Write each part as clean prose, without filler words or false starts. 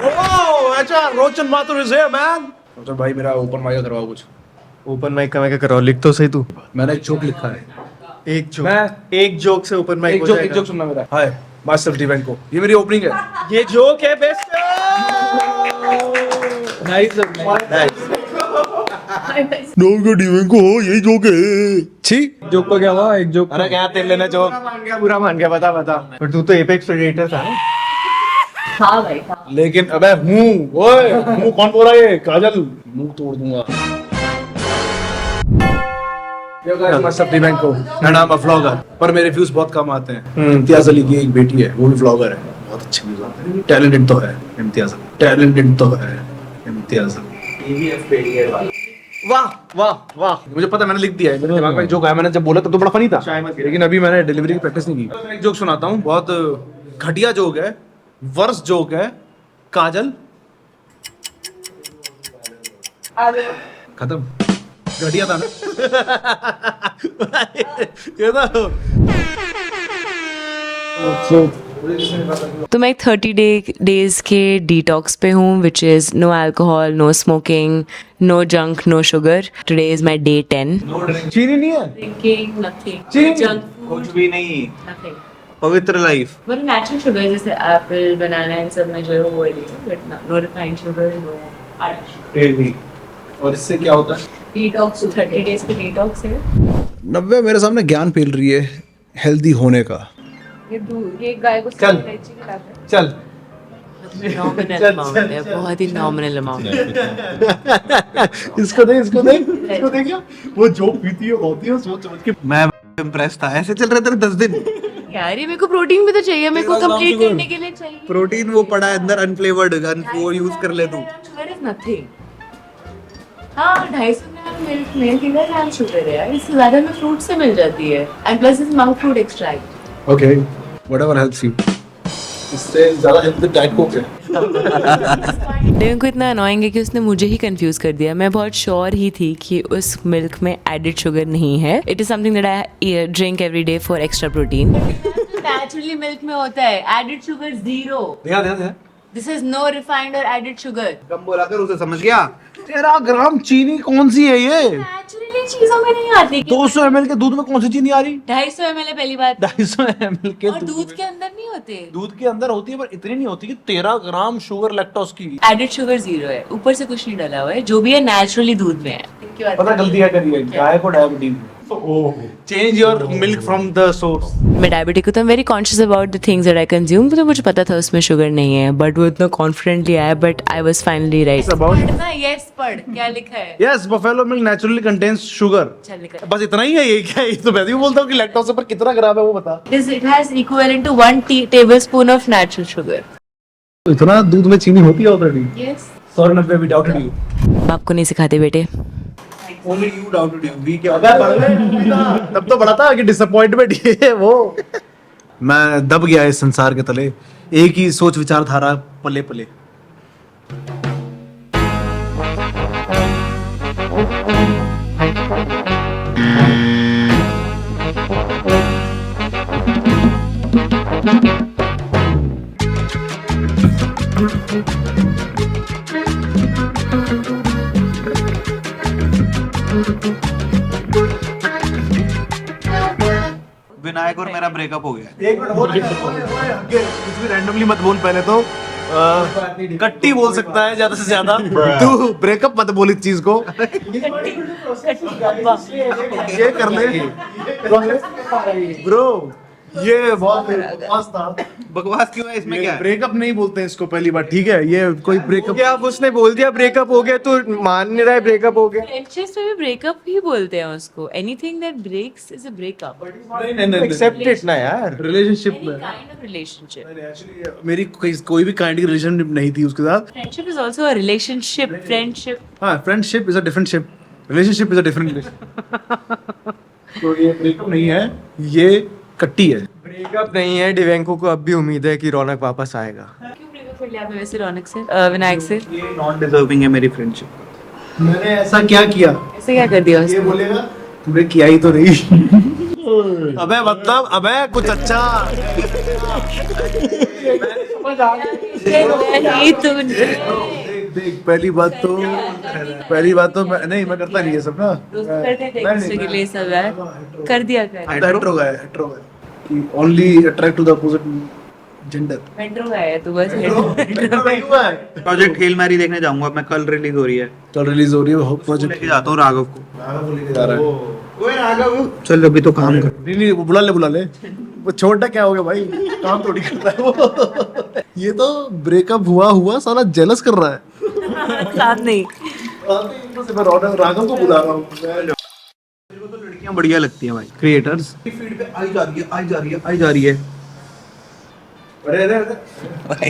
ओह अच्छा, रोशन Mathur is here man. तो भाई मेरा ओपन माइक करवाओ कुछ। ओपन माइक का मैं क्या कराऊं? लिख तो सही तू। मैंने एक जोक लिखा है। एक जोक, एक जोक से ओपन माइक हो जाएगा। एक जोक सुनना मेरा। हाय मास्टर डिवेंको, ये मेरी ओपनिंग है। ये जोक है बेस्ट। Nice nice. डिवेंको यही जोक है। छी जोक को क्या हुआ? एक जोक। अरे क्या तेल लेना जोक। बुरा मान गया, बता बता। पर तू तो एपेक्स प्रेडेटर था ना? हाँ भाई था। लेकिन अबे मुंह, ओए मुंह कौन बोला ये? काजल, मुंह तोड़ दूंगा। Yo guys, master Divenko and I am a vlogger, पर मेरे व्यूज बहुत कम आते हैं। इम्तियाज अली की एक बेटी है, वो भी व्लॉगर है, बहुत अच्छे व्यूज आते हैं। टैलेंटेड तो है इम्तियाज अली, टैलेंटेड तो है इम्तियाज अली। वाह वाह वाह। मुझे पता है, मैंने लिख दिया है, मेरे दिमाग में एक जोक आया, मैंने जब बोला तब तो बड़ा फनी था, लेकिन अभी मैंने डिलीवरी की प्रैक्टिस नहीं की। मैं एक जोक सुनाता हूँ, बहुत घटिया जोक है, वर्स जोक है। काजल खत्म। घटिया था ना? ये था। तो मैं 30 डेज के डिटॉक्स पे हूँ, which is no alcohol, no smoking, no junk, no sugar. Today is my day 10। चीनी नहीं है, ड्रिंकिंग नथिंग, चीनी जंक कुछ भी नहीं, नथिंग, पवित्र लाइफ। बट नेचुरल शुगर जैसे एप्पल, बनाना, इन सब में जो है वो है, but no refined sugar, no artificial. और इससे क्या होता है? डिटॉक्स 30 डेज के डिटॉक्स है। नव्या मेरे सामने ज्ञान फैल रही है हेल्दी होने का। ये दूध, ये गाय को चल। चल नॉमिनल अमाउंट है, बहुत ही नॉमिनल अमाउंट है। इसको दे, इसको दे, इसको दे। क्या वो जो पीती है होती है सोच समझ के। मैं इम्प्रेस था, ऐसे चल रहे थे 10 दिन। यार ये मेरे को प्रोटीन भी तो चाहिए, मेरे को कंप्लीट करने के लिए चाहिए। प्रोटीन वो पड़ा है अंदर अनफ्लेवर्ड, वो यूज कर ले तू। Sugar is nothing. हाँ 250 ग्राम मिल्क में 3 ग्राम शुगर है यार, इससे ज्यादा में फ्रूट से मिल जाती है, and plus is monk fruit extract. Okay whatever helps you. इससे ज्यादा हेल्दी डाइट कोक है। डेविन को इतना अनोइंग है कि उसने मुझे ही कंफ्यूज कर दिया। मैं बहुत श्योर ही थी कि उस मिल्क में एडेड शुगर नहीं है। It is something that I drink every day for extra protein. Naturally milk में होता है एडेड शुगर 0। ध्यान दिस इज नो रिफाइंड और एडेड शुगर। कम बोला कर, उसे समझ गया। 13 ग्राम चीनी कौन सी है ये? नेचुरली चीजों में नहीं आती। 200 ml के दूध में कौन सी चीनी आ रही? 250 ml है पहली बात। 250 ml के और दूध के अंदर नहीं होते। दूध के अंदर होती है, पर इतनी नहीं होती कि 13 ग्राम शुगर लैक्टोज की। एडेड शुगर 0 है, ऊपर से कुछ नहीं डाला हुआ है, जो भी है नेचुरली दूध में है। पता गलती है करिए, गाय को diabetes. Change your milk from the source. मैं डायबिटिक हूँ तो very conscious about the things that I consume, तो मुझे पता था उसमें शुगर नहीं है, बट वो इतना कॉन्फिडेंटली आया, but I was finally right. पढ़ना, यस पढ़, क्या लिखा है? Yes, buffalo milk naturally contains sugar. चल लिखा बस इतना ही है ये? क्या ये तो मैं भी बोलता हूँ कि लैक्टोज पर कितना ग्राम है वो बता। है। It has equivalent to 1 tablespoon of natural sugar. तो इतना दूध में चीनी होती है ऑलरेडी? Yes. सॉरी नब्बे, वी डाउटेड यू। बाप को नहीं सिखाते बेटे। Only you doubted you, we क्या? तब तो बड़ा था कि डिसअपॉइंटमेंट ये है वो। मैं दब गया इस संसार के तले, एक ही सोच विचारधारा पले पले। विनायक और मेरा ब्रेकअप हो गया। एक मिनट कुछ भी रैंडमली मत बोल पहले तो। कट्टी बोल सकता है ज्यादा से ज्यादा, तू ब्रेकअप मत बोल इस चीज को। ये कर ले ब्रो, ये बहुत बकवास था। बकवास क्यों है इसमें? क्या है? ब्रेकअप नहीं बोलते हैं इसको पहली बार, ठीक है? ये कोई ब्रेकअप क्या उसने बोल दिया ब्रेकअप हो गया, तो मान नहीं रहा है ब्रेकअप हो गया? फ्रेंडशिप्स में भी ब्रेकअप ही बोलते हैं उसको। Anything that breaks is a breakup. Except it ना यार। रिलेशनशिप एनी में काइंड ऑफ रिलेशनशिप। एक्चुअली मेरी कोई भी काइंड की रिलेशनशिप नहीं थी उसके साथ। Friendship is also a relationship. Friendship हाँ, friendship is a different ship, relationship is a different relation. तो ये ब्रेकअप नहीं है, ये कट्टी है। ब्रेकअप नहीं है। डिवेंको को अब भी उम्मीद है कि रौनक वापस आएगा। क्यों ब्रेकअप कर लिया आपने वैसे रौनक से, विनायक से? ये नॉट डिजर्विंग है मेरी फ्रेंडशिप। मैंने ऐसा क्या किया? ऐसे क्या कर दिया ये उसने? बोलेगा तूने किया ही तो नहीं। अबे मतलब अबे कुछ अच्छा नहीं तुम देख पहली बात तो नहीं मैं करता नहीं ये सब ना करते थे एक दूसरे के लिए सब यार कर दिया कर हेटेरो गाय कि only attract to the opposite gender metro का है तू बस प्रोजेक्ट हेल मैरी देखने जाऊंगा मैं, कल रिलीज हो रही है। कल रिलीज हो रही है प्रोजेक्ट लेके जाता हूँ राघव को। जा रहा है ओए राघव चल अभी तो काम कर। नहीं वो बुला ले वो छोटा क्या हो गया भाई काम थोड़ी करता है वो ये तो ब्रेकअप हुआ साला जेलस कर रहा है साथ नहीं मैं राघव को बुला रहा हूँ मेरे को तो लड़कियां बढ़िया लगती हैं भाई, क्रिएटर्स फील्ड पे आई जा रही है। अरे भाई भाई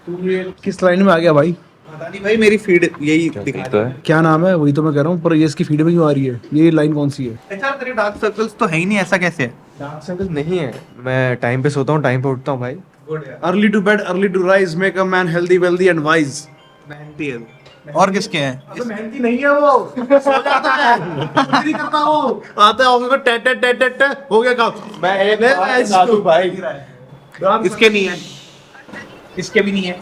तू ये किस लाइन में आ गया भाई पता नहीं भाई, मेरी फीड यही दिख रही है। क्या नाम है वही तो मैं कह रहा हूँ पर ये इसकी फीड में क्यों आ रही है ये लाइन कौन सी है अच्छा तेरे डार्क सर्कल्स तो है ही नहीं, ऐसा कैसे है? डार्क सर्कल नहीं है, मैं टाइम पे सोता हूँ टाइम पे उठता हूँ भाई। Early to bed early to rise make a man healthy wealthy and wise मेहनती है। और किसके हैं? मेहनती नहीं है वो सो जाता है नहीं करता वो आता है ऑफिस में टेट हो गया काम मैं भाई इसके नहीं है, इसके भी नहीं है,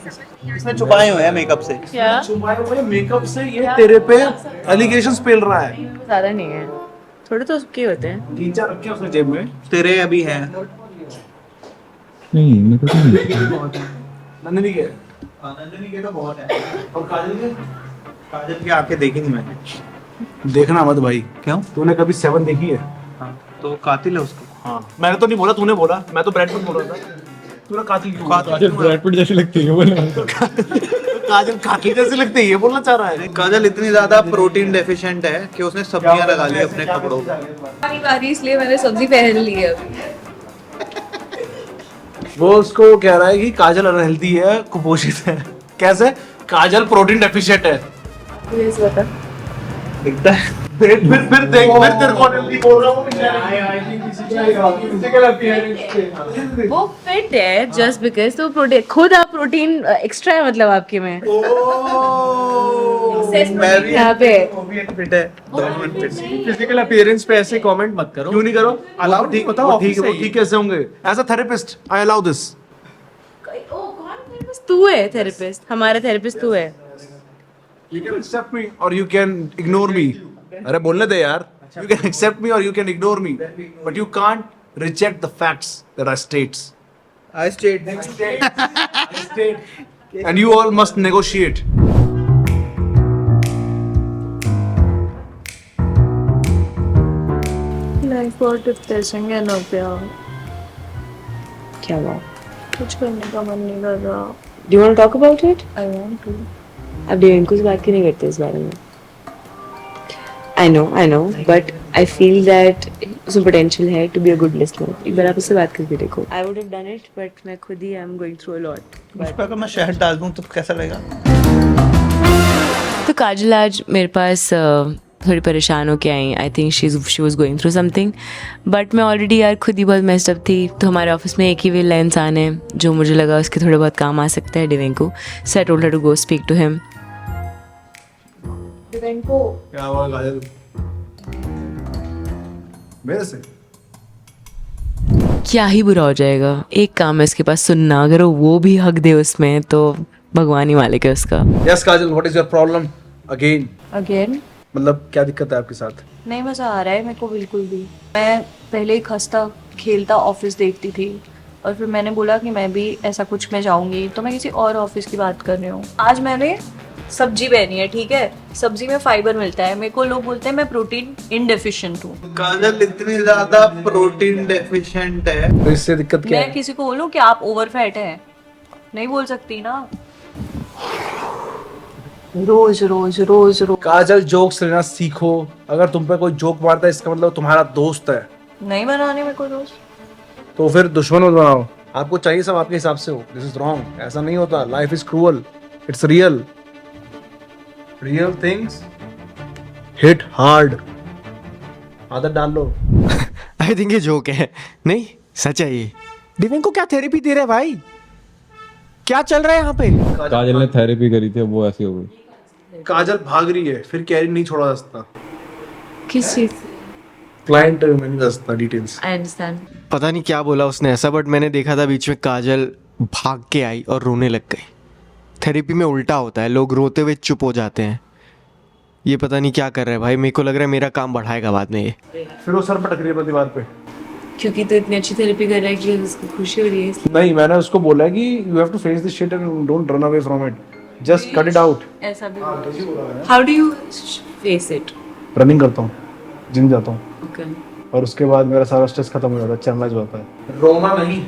इसने छुपाए हुए हैं मेकअप से। क्या छुपाए हुए मेकअप से ये तेरे पे एलिगेशंस पेल रहा है ज्यादा नहीं है थोड़े तो उसके होते हैं 3-4 रखे उसने जेब में तेरे अभी हैं। नहीं मेरे को तो नहीं। नंदिनी के नंदिनी के तो बहुत है। और काजल के काजल की आंखें देखी नहीं मैंने। देखना मत भाई क्यों? तूने कभी 7 देखी है हाँ, तो कातिल है उसको। हाँ मैंने तो नहीं बोला तूने बोला मैं तो ब्रैड पिट बोल रहा था तूने कातिल क्यों काजल ब्रैड पिट जैसी लगती है बोले। काजल कातिल जैसे लगते हैं ये बोलना चाह रहा है काजल इतनी ज्यादा प्रोटीन डेफिशिएंट है कि उसने सब्जियां लगा ली अपने कपड़ों पे। इसलिए मैंने सब्जी पहन ली है अभी। वो उसको कह रहा है कि काजल अनहेल्दी है कुपोषित है कैसे काजल प्रोटीन डेफिशिएंट है प्लीज बता। दिखता है। फिर देख फिर तेरे को अनहेल्दी बोल रहा हूँ वो फिट है जस्ट बिकॉज तो प्रोटीन खुद आप प्रोटीन एक्स्ट्रा है मतलब आपके में मैं भी यहाँ पे वो भी एक फिट है, दोनों फिट। फिजिकल अपीयरेंस पे ऐसे कमेंट मत करो। क्यों नहीं करो अलाउ ठीक बताओ ठीक है वो ठीक कैसे होंगे as a therapist I allow this तू है थेरेपिस्ट हमारा थेरेपिस्ट तू है You can accept me or you can ignore me. अरे बोलने दे यार. You can accept me or you can ignore me, but you can't reject the facts that I state. I stayed. And you all must negotiate. Life बहुत depressing है ना प्यार। क्या हुआ कुछ करने का मन नहीं कर रहा। Do you want to talk about it I want to. अब डिवेंको से बात क्यों नहीं करते इस बारे में I know but I feel that उसमें पोटेंशियल है to be a good listener एक बार आप उससे बात करके देखो I would have done it but मैं खुद ही I am going through a lot मुझ पे अगर मैं शहद डाल दूं तो कैसा लगेगा? तो काजल आज मेरे पास थोड़ी परेशान होके I I think she was going through something but मैं ऑलरेडी यार खुद ही बहुत मेस्ड अप थी तो हमारे ऑफिस में एक ही विला इंसान है जो मुझे लगा उसके थोड़े बहुत काम आ सकता है Divenko so I told her to go speak to him Divenko क्या हुआ काजल? मेरे से? क्या ही बुरा हो जाएगा एक काम है इसके पास सुनना अगर वो भी हक दे उसमें तो भगवान ही मालिक है उसका Yes Kajal, what is your problem? Again. Again मतलब क्या दिक्कत है आपके साथ? नहीं मजा आ रहा है मेरे को बिल्कुल भी। मैं पहले एक हंसता खेलता ऑफिस देखती थी और फिर मैंने बोला कि मैं भी ऐसा कुछ में जाऊंगी तो मैं किसी और ऑफिस की बात कर रही हूँ। आज मैंने सब्जी पहनी है ठीक है सब्जी में फाइबर मिलता है मेरे को लोग बोलते हैं मैं प्रोटीन इनडेफिशिएंट हूँ। काजल इतनी ज्यादा प्रोटीन डेफिशिएंट है। तो इससे दिक्कत क्या मैं है? किसी को बोलूँ कि आप ओवरफैट हैं नहीं बोल सकती ना। रोज रोज रोज रोज काजल जोक्स लेना सीखो अगर तुम पे कोई जोक मारता है इसका मतलब तुम्हारा दोस्त है नहीं बनाने मेरे को रोज। तो फिर दुश्मन मत बनाओ आपको चाहिए सब आपके हिसाब से हो दिस इज रॉन्ग ऐसा नहीं होता life is cruel it's real things hit hard आदत डाल लो आई थिंक ये जोक है नहीं सच है ये डिवेंको क्या थेरेपी दे रहे हैं भाई क्या चल रहा है यहाँ पे काजल ने थेरेपी करी थी वो ऐसी हो गई। काजल भाग रही है फिर कैरी नहीं छोड़ा जा सकता किस चीज क्लाइंट मैं नहीं बता सकता डिटेल्स। I understand. पता नहीं क्या बोला उसने ऐसा, बट मैंने देखा था बीच में काजल भाग के आई और रोने लग गई। थेरेपी में उल्टा होता है, लोग रोते हुए चुप हो जाते हैं। ये पता नहीं क्या कर रहा है भाई, मेरे को लग रहा है मेरा काम बढ़ाएगा बाद में ये। फिर वो सर पटक रही है दीवार पे। क्योंकि तो इतनी अच्छी थेरेपी कर रहा है कि उसको खुशी हो रही है इसलिए। नहीं, मैंने उसको बोला कि you have to face this shit and don't run away from it, just cut it out. ऐसा भी how do you face it? Running करता हूँ, जिम जाता हूँ, ओके। और उसके बाद मेरा सारा स्ट्रेस खत्म हो जाता है, चैनलाइज होता है। रोना नहीं,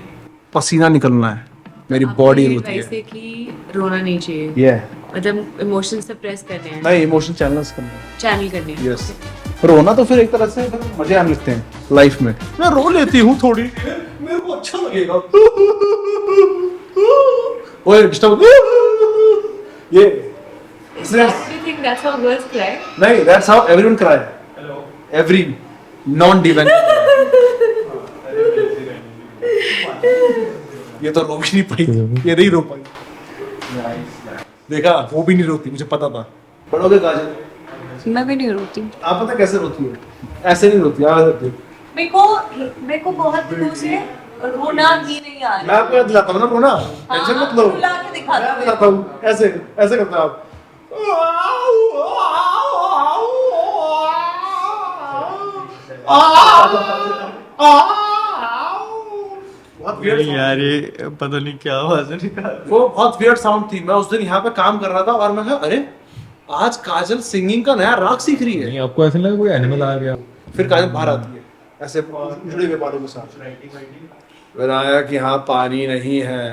पसीना निकलना है, मेरी बॉडी रोती है। वैसे कि रोना नहीं चाहिए, ये मतलब इमोशन सप्रेस करने हैं, नहीं, इमोशन चैनल्स करना है। चैनल करने हैं। यस, रोना तो फिर एक तरह से फिर मजे आने लगते हैं लाइफ में। मैं रो लेती हूँ थोड़ी, मेरे को अच्छा लगेगा। ओए डिस्टर्ब ये Do you think that's how girls cry? नहीं, that's how everyone cry. Every non-divine. ये तो रो भी नहीं पाई, ये नहीं रो पाई। देखा, वो भी नहीं रोती, मुझे पता था। पढ़ोगे काजल? मैं भी नहीं रोती। आप पता कैसे रोती है? ऐसे नहीं रोती, आप रोती है। मेरे को बहुत दिनों से रोना ही नहीं आ मैं रहा। आपको याद दिलाता हूँ ना रोना, टेंशन मत लो। रुला के दिखा दो। मैं दिलाता हूँ, ऐसे ऐसे करते हैं आप। बहुत weird sound। यार ये पता नहीं क्या आवाज है। वो बहुत वियर्ड साउंड थी। मैं उस दिन यहाँ पे काम कर रहा था और मैं कहा अरे आज काजल सिंगिंग का नया राग सीख रही है। नहीं आपको ऐसा नहीं लगा कोई एनिमल आ गया? फिर काजल बाहर आती है ऐसे जुड़े हुए बालों के साथ। फिर आया कि हाँ पानी नहीं है।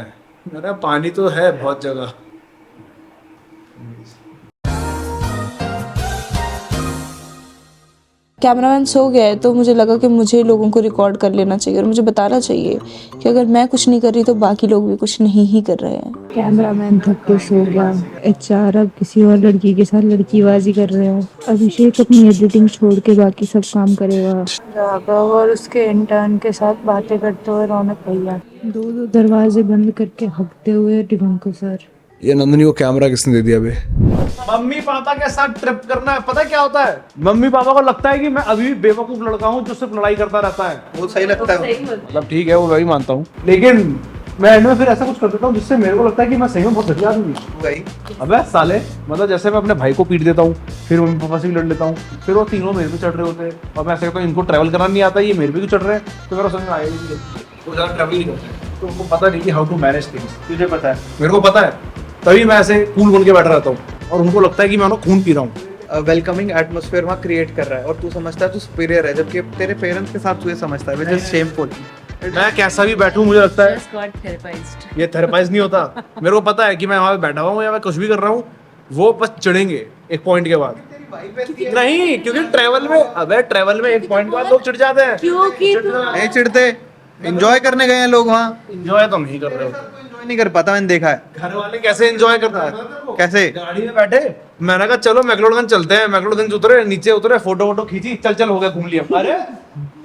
मेरा पानी तो है बहुत जगह। कैमरामैन सो गया है तो मुझे लगा कि मुझे लोगों को रिकॉर्ड कर लेना चाहिए और मुझे बताना चाहिए कि अगर मैं कुछ नहीं कर रही तो बाकी लोग भी कुछ नहीं ही कर रहे हैं। कैमरामैन थक के सो गया। एचआर अब किसी और लड़की के साथ लड़कीबाजी कर रहे हो। अभिषेक अपनी एडिटिंग छोड़ के बाकी सब काम करेगा। राघव और उसके इंटर्न के साथ बातें करते हुए रौनक भैया। दो दरवाजे बंद करके हकते हुए डिवंको सर। ये नंदनी को कैमरा किसने दे दिया बे? मम्मी पापा के साथ ट्रिप करना है, पता क्या होता है? मम्मी पापा को लगता है कि मैं अभी भी बेवकूफ लड़का हूँ जो सिर्फ लड़ाई करता रहता है। वो सही लगता है। मतलब ठीक है, वो मैं भी मानता हूँ, लेकिन मैं एंड में फिर ऐसा कुछ कर देता हूँ जिससे मेरे को लगता है कि मैं सही में बहुत सही आदमी हूँ। वही अबे साले, मतलब जैसे मैं अपने भाई को पीट देता हूँ, फिर मम्मी पापा से भी लड़ लेता हूँ, फिर वो तीनों मेरे पे चढ़ रहे होते हैं और मैं ऐसे कहता हूँ इनको ट्रैवल करना नहीं आता, ये मेरे पे क्यों चढ़ रहे हैं? तो मेरा समझ में आया ही नहीं, वो ज़्यादा ट्रैवल नहीं करते हैं तो उनको पता नहीं कि हाउ टू मैनेज थिंग्स। तुझे पता है, मेरे को पता है, तभी मैं ऐसे कूल बन के बैठा रहता हूँ और उनको लगता है कि मैं उन्हें खून पी रहा हूँ। वेलकमिंग एटमॉस्फेयर वहाँ क्रिएट कर रहा है और तू समझता है तू सुपीरियर है, जबकि तेरे पेरेंट्स के साथ तू ये समझता है, व्हिच इज शेमफुल। मैं कैसा भी बैठूं मुझे लगता है Just got therapized. ये थेरेपाइज नहीं होता। मेरे को पता है कि मैं वहाँ पे बैठा हुआ हूँ या मैं कुछ भी कर रहा हूँ, वो बस चढ़ेंगे एक पॉइंट के बाद। नहीं, क्योंकि ट्रैवल में, अबे ट्रैवल में एक पॉइंट के बाद लोग चिढ़ जाते हैं। क्योंकि नहीं चिढ़ते, एंजॉय करने गए हैं लोग वहाँ। एंजॉय तो नहीं कर रहे होते। एंजॉय नहीं कर पाता, मैंने देखा है। घर वाले कैसे एंजॉय करता है? कैसे? गाड़ी में बैठे, मैंने कहा चलो मैक्लोडगंज चलते हैं। मैक्लोडगंज उतरे, नीचे उतरे, फोटो वोटो खींची, चल चल हो गया, घूम लिया। अरे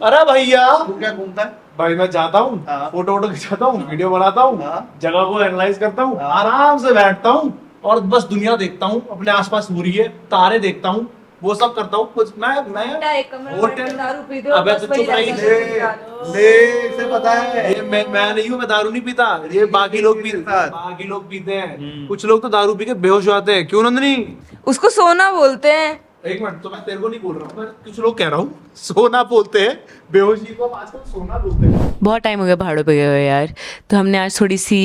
अरे भैया, तू क्या घूमता है? भाई मैं जाता हूँ, हाँ। फोटो वोटो खिंचाता हूँ, वीडियो बनाता हूँ, हाँ। जगह को एनालाइज करता हूँ, हाँ। आराम से बैठता हूँ और बस दुनिया देखता हूँ, अपने आसपास हो रही है, तारे देखता हूँ, वो सब करता हूँ। कुछ मैं एक कमरे में होटल, बैठ के दारू पी दो, अबे बस तो वही चुप रही। रहता है। ले इसे पता है। ये मैं नहीं हूँ, मैं दारू नहीं पीता, ये बाकी लोग पीते हैं, बाकी लोग पीते हैं। कुछ लोग तो दारू पी के बेहोश हो जाते हैं। क्यों नंदनी? उसको सोना बोलते हैं। एक मिनट, तो मैं तेरे को नहीं बोल रहा हूँ, मैं कुछ लोग कह रहा हूँ सोना बोलते हैं, बेहोशी को आजकल सोना बोलते हैं। बहुत टाइम हो गया पहाड़ों पे गए हुए यार, तो हमने आज थोड़ी सी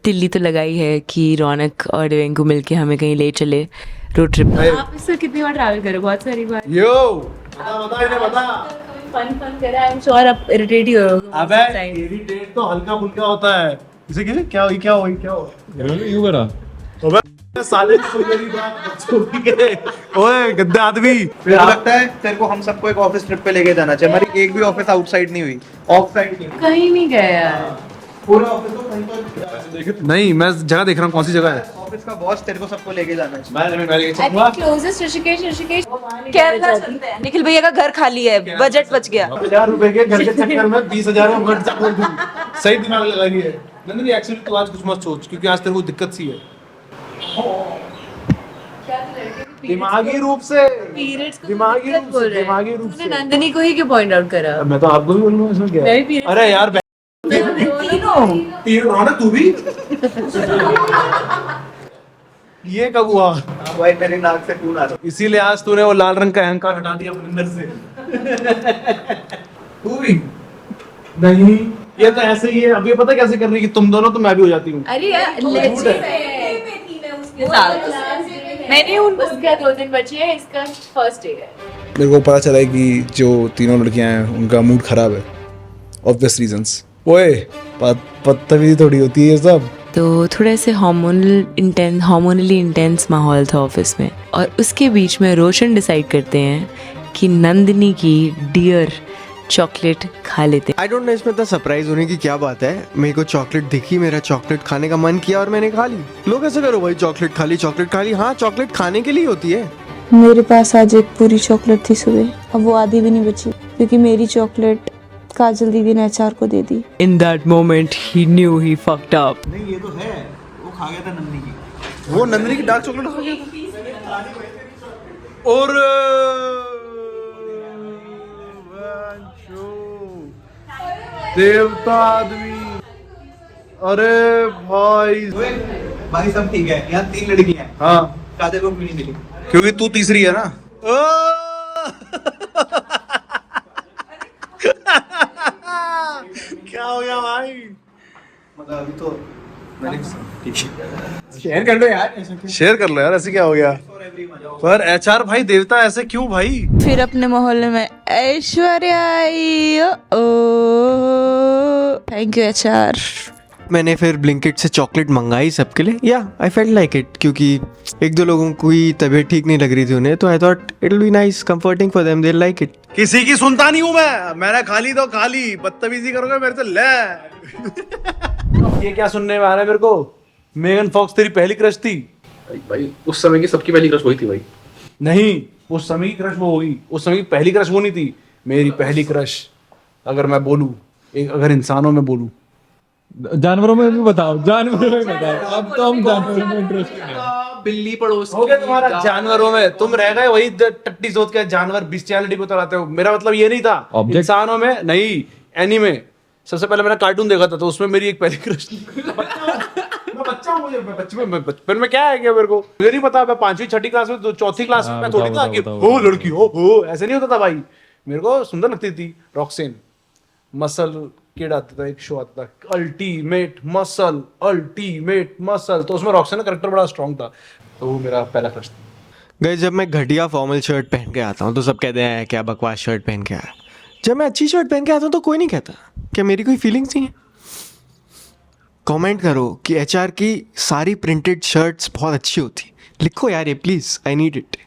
तिल्ली तो लगाई है कि रौनक और डिवेंको मिलके हमें कहीं ले चले रोड ट्रिप। आप इससे कितनी बार ट्रैवल करे? बहुत सारी बार। यो बता इन्हें बता। फन करा, आई एम श्योर आप इरिटेट ही हो। अबे इरिटेट तो हल्का फुल्का होता है। इसे क्या हुई क्या हुई क्या हुआ? यूं करा साले कोई मेरी बात छोड़ के। ओए गद्दे आदमी, मेरे को लगता है तेरे को हम सबको एक ऑफिस ट्रिप पे लेके जाना चाहिए। हमारी एक भी ऑफिस आउटसाइड नहीं हुई, ऑफ साइड नहीं। कहीं नहीं गए यार। पूरा ऑफिस तो कहीं तो नहीं मैं जगह देख रहा हूँ, कौन सी जगह है? ऑफिस का बॉस तेरे को सबको लेके जाना चाहिए। मैं क्लोजेस्ट ऋषिकेश केरला चलते हैं। निखिल भैया का घर खाली है, बजट बच गया। 1000 रुपए के घर के चक्कर में 20,000 में खर्चा कर दूं। सही दिमाग लगा रही है नंदनी। एक्चुअली तू आज कुछ मत सोच, क्योंकि आज तेरे को दिक्कत सी है। दिमागी रूप से पीरियड्स को दिमागी दिक्कत रूप बोल से रहे हैं। दिमागी रूप तूने से नंदिनी को ही क्यों पॉइंट आउट करा? मैं तो आपको भी बोलूंगा इसमें क्या मैं है? भी period- अरे यार तीन रहा ना तू भी ये कब हुआ? हाँ भाई मेरे नाक से खून आ रहा इसीलिए आज तूने वो लाल रंग का अहंकार हटा दिया अपने अंदर से तू भी नहीं, ये तो ऐसे ही है। अब ये पता कैसे कर रही है कि तुम दोनों तो मैं भी हो जाती हूँ। अरे यार झूठ है। मैंने उसका 2 दिन बचे हैं, इसका फर्स्ट डे है। मेरे को पता चला है कि जो तीनों लड़कियां हैं उनका मूड खराब है, ऑब्वियस रीजंस। ओए बदतमीजी थोड़ी होती है ये सब। तो थोड़ा से हार्मोनली इंटेंस माहौल था ऑफिस में, और उसके बीच में रोशन डिसाइड करते हैं कि नंदिनी की डियर चॉकलेट खा लेते हैं। आई डोंट नो इसमें इतना सरप्राइज होने की क्या बात है। मेरे को चॉकलेट दिखी, मेरा चॉकलेट खाने का मन किया और मैंने खा ली। लोग ऐसे करो भाई, चॉकलेट खा ली। हाँ, चॉकलेट खाने के लिए होती है। मेरे पास आज एक पूरी चॉकलेट थी सुबह, अब वो आधी भी नहीं बची क्योंकि मेरी चॉकलेट काजल दीदी ने एचआर को दे दी। In that moment he knew he fucked up. नहीं ये तो है, वो खा गया था नंदिनी की। वो नंदिनी की डार्क चॉकलेट खा गया था। और देवता आदमी, अरे भाई भाई सब ठीक है, यहाँ 3 लड़कियां हैं, हाँ काजल को भी नहीं मिली। क्योंकि तू तीसरी है ना। क्या हो गया भाई? मतलब अभी तो ठीक है। शेयर कर लो यार, शेयर कर लो यार, ऐसे क्या हो गया? पर एचआर भाई देवता ऐसे क्यों भाई? फिर अपने मोहल्ले में ऐश्वर्या आई। ओ थैंक यू एचआर। मैंने फिर ब्लिंकिट से चॉकलेट मंगाई सबके लिए। या आई फेल्ट लाइक इट, क्योंकि 1-2 लोगों की तबीयत ठीक नहीं लग रही थी उन्हें, तो I thought it will be nice, comforting for them, they like it. किसी की सुनता नहीं हूँ मैं, मैंने खाली तो खाली, बदतमीजी करोगे मेरे से ले। ये क्या सुनने में आ रहा है मेरे को? मेगन फॉक्स तेरी पहली क्रश थी? भाई उस समय की सबकी पहली क्रश वही थी भाई। नहीं, उस समय की क्रश वो होगी, उस समय की पहली क्रश वो नहीं थी। मेरी पहली क्रश अगर मैं बोलूं, अगर इंसानों में बोलूं, जानवरों में भी बताओ, जानवरों में बताओ। अब तो हम जानवरों में इंटरेस्टेड हैं। बिल्ली पड़ोस हो गया तुम्हारा जानवरों में, तुम रह गए वही टट्टी सोच के जानवर बिस्टियलिटी को चलाते हो। मेरा मतलब ये नहीं था Object? इंसानों में, नहीं एनीमे। सबसे पहले मैंने कार्टून देखा था, तो उसमें मेरी एक पहली क्रश थी। मैं बच्चा हूँ, मुझे बचपन में क्या है क्या मेरे को मुझे नहीं पता। मैं 5वीं 6ठी क्लास में, 4थी क्लास में, मैं थोड़ी था कि हो लड़की हो, ऐसे नहीं होता था भाई। मेरे को सुंदर लगती थी रॉक्सेन। मसल किड आता था, एक शो आता था अल्टीमेट मसल, अल्टीमेट मसल, तो उसमें रॉक्सेन का कैरेक्टर बड़ा स्ट्रॉन्ग था, तो वो मेरा पहला क्रश था। गाइस, जब मैं घटिया फॉर्मल शर्ट पहन के आता हूँ तो सब कहते हैं क्या बकवास शर्ट पहन के आया। जब मैं अच्छी शर्ट पहन के आता हूँ तो कोई नहीं कहता। क्या मेरी कोई फीलिंग्स नहीं है? कमेंट करो कि एचआर की सारी प्रिंटेड शर्ट्स बहुत अच्छी होती। लिखो यार ये प्लीज़, आई नीड इट।